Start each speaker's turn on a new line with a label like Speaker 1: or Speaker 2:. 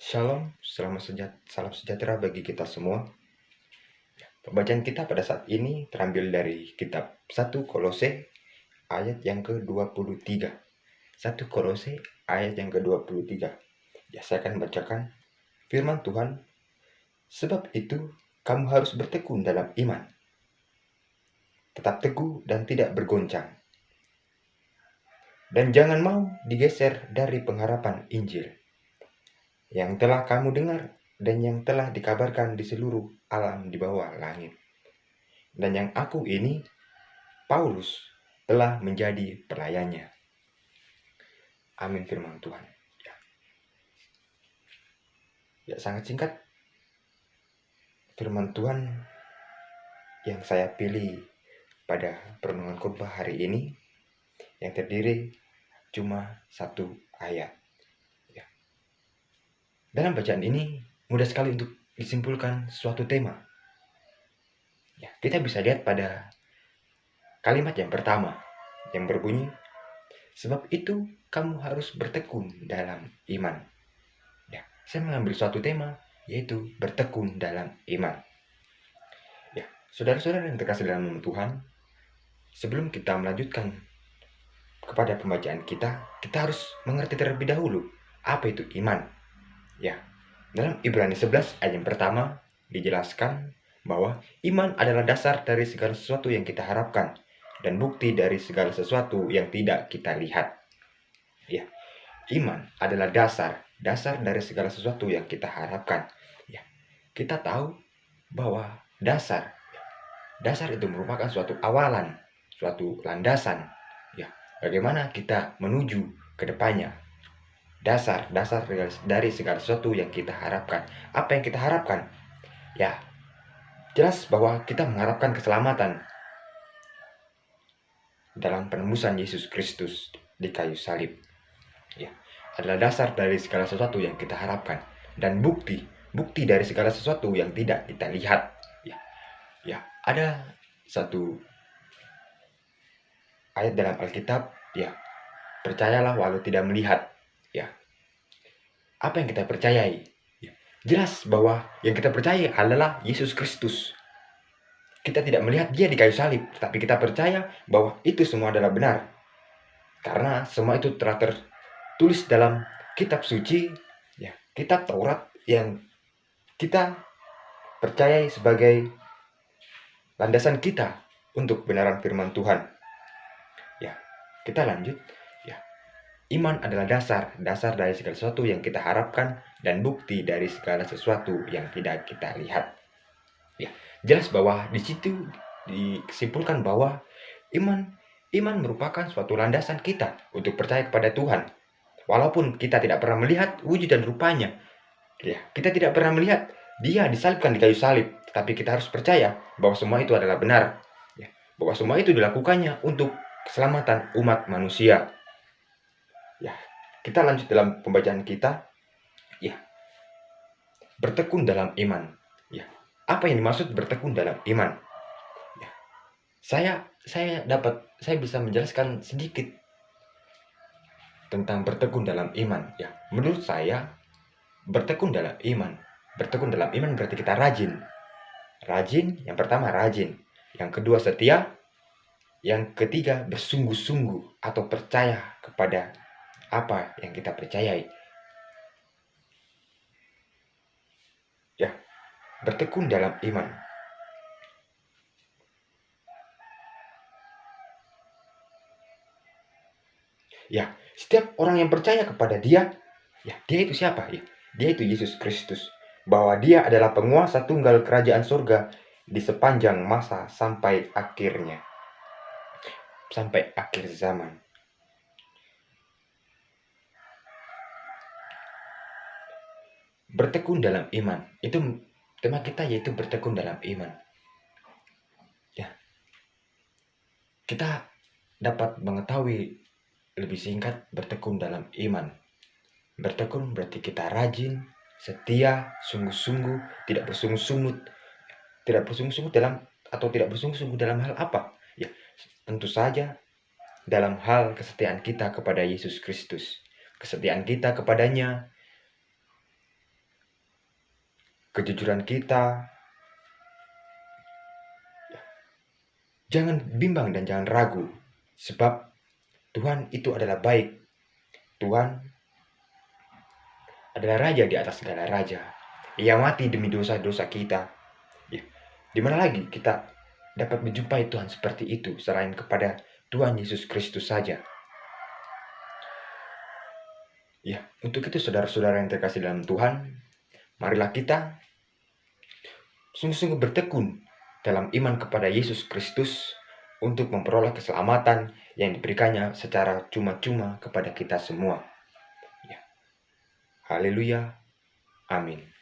Speaker 1: Shalom, salam sejahtera bagi kita semua. Pembacaan kita pada saat ini terambil dari kitab 1 Kolose ayat yang ke-23. 1 Kolose ayat yang ke-23. Ya, saya akan bacakan firman Tuhan. Sebab itu, kamu harus bertekun dalam iman. Tetap teguh dan tidak bergoncang. Dan jangan mau digeser dari pengharapan Injil yang telah kamu dengar dan yang telah dikabarkan di seluruh alam di bawah langit. Dan yang aku ini, Paulus, telah menjadi pelayannya. Amin firman Tuhan. Ya, sangat singkat firman Tuhan yang saya pilih pada perenungan khotbah hari ini, yang terdiri cuma satu ayat. Ya. Dalam bacaan ini mudah sekali untuk disimpulkan suatu tema. Ya, kita bisa lihat pada kalimat yang pertama yang berbunyi, sebab itu kamu harus bertekun dalam iman. Ya, saya mengambil suatu tema, yaitu bertekun dalam iman. Ya, saudara-saudara yang terkasih dalam Tuhan, sebelum kita melanjutkan kepada pembacaan kita harus mengerti terlebih dahulu apa itu iman. Ya, dalam Ibrani 11 ayat yang pertama dijelaskan bahwa iman adalah dasar dari segala sesuatu yang kita harapkan dan bukti dari segala sesuatu yang tidak kita lihat. Ya, iman adalah dasar dari segala sesuatu yang kita harapkan. Ya, kita tahu bahwa dasar itu merupakan suatu awalan, suatu landasan. Ya, bagaimana kita menuju ke depannya. Dasar dari segala sesuatu yang kita harapkan. Apa yang kita harapkan? Ya, jelas bahwa kita mengharapkan keselamatan dalam penebusan Yesus Kristus di kayu salib. Ya, adalah dasar dari segala sesuatu yang kita harapkan dan bukti dari segala sesuatu yang tidak kita lihat. Ya, ada satu ayat dalam Alkitab, ya, percayalah walau tidak melihat. Ya, apa yang kita percayai? Ya, jelas bahwa yang kita percaya adalah Yesus Kristus. Kita tidak melihat dia di kayu salib, tapi kita percaya bahwa itu semua adalah benar. Karena semua itu telah tertulis dalam kitab suci, ya, kitab Taurat yang kita percayai sebagai landasan kita untuk kebenaran firman Tuhan. Ya, kita lanjut. Ya, iman adalah dasar dari segala sesuatu yang kita harapkan dan bukti dari segala sesuatu yang tidak kita lihat. Ya, jelas bahwa di situ disimpulkan bahwa iman merupakan suatu landasan kita untuk percaya kepada Tuhan. Walaupun kita tidak pernah melihat wujud dan rupanya. Ya, kita tidak pernah melihat dia disalibkan di kayu salib, tapi kita harus percaya bahwa semua itu adalah benar. Ya, bahwa semua itu dilakukannya untuk keselamatan umat manusia. Ya, kita lanjut dalam pembacaan kita. Ya, bertekun dalam iman. Ya, apa yang dimaksud bertekun dalam iman? Ya, saya bisa menjelaskan sedikit tentang bertekun dalam iman. Ya, menurut saya bertekun dalam iman berarti kita rajin. Yang pertama rajin, yang kedua setia, yang ketiga bersungguh-sungguh atau percaya kepada apa yang kita percayai. Ya, bertekun dalam iman. Ya, setiap orang yang percaya kepada dia, ya, dia itu siapa? Ya, dia itu Yesus Kristus. Bahwa dia adalah penguasa tunggal kerajaan surga di sepanjang masa sampai akhirnya. Sampai akhir zaman. Bertekun dalam iman. Itu tema kita, yaitu bertekun dalam iman. Ya. Kita dapat mengetahui lebih singkat bertekun dalam iman. Bertekun berarti kita rajin, setia, sungguh-sungguh, tidak bersungguh-sungguh dalam hal apa? Ya, tentu saja dalam hal kesetiaan kita kepada Yesus Kristus. Kesetiaan kita kepadanya kejujuran kita. Jangan bimbang dan jangan ragu, sebab Tuhan itu adalah baik. Tuhan adalah raja di atas segala raja. Ia mati demi dosa-dosa kita. Ya, di mana lagi kita dapat menjumpai Tuhan seperti itu selain kepada Tuhan Yesus Kristus saja. Ya, untuk itu saudara-saudara yang terkasih dalam Tuhan, marilah kita sungguh-sungguh bertekun dalam iman kepada Yesus Kristus untuk memperoleh keselamatan yang diberikannya secara cuma-cuma kepada kita semua. Ya. Haleluya. Amin.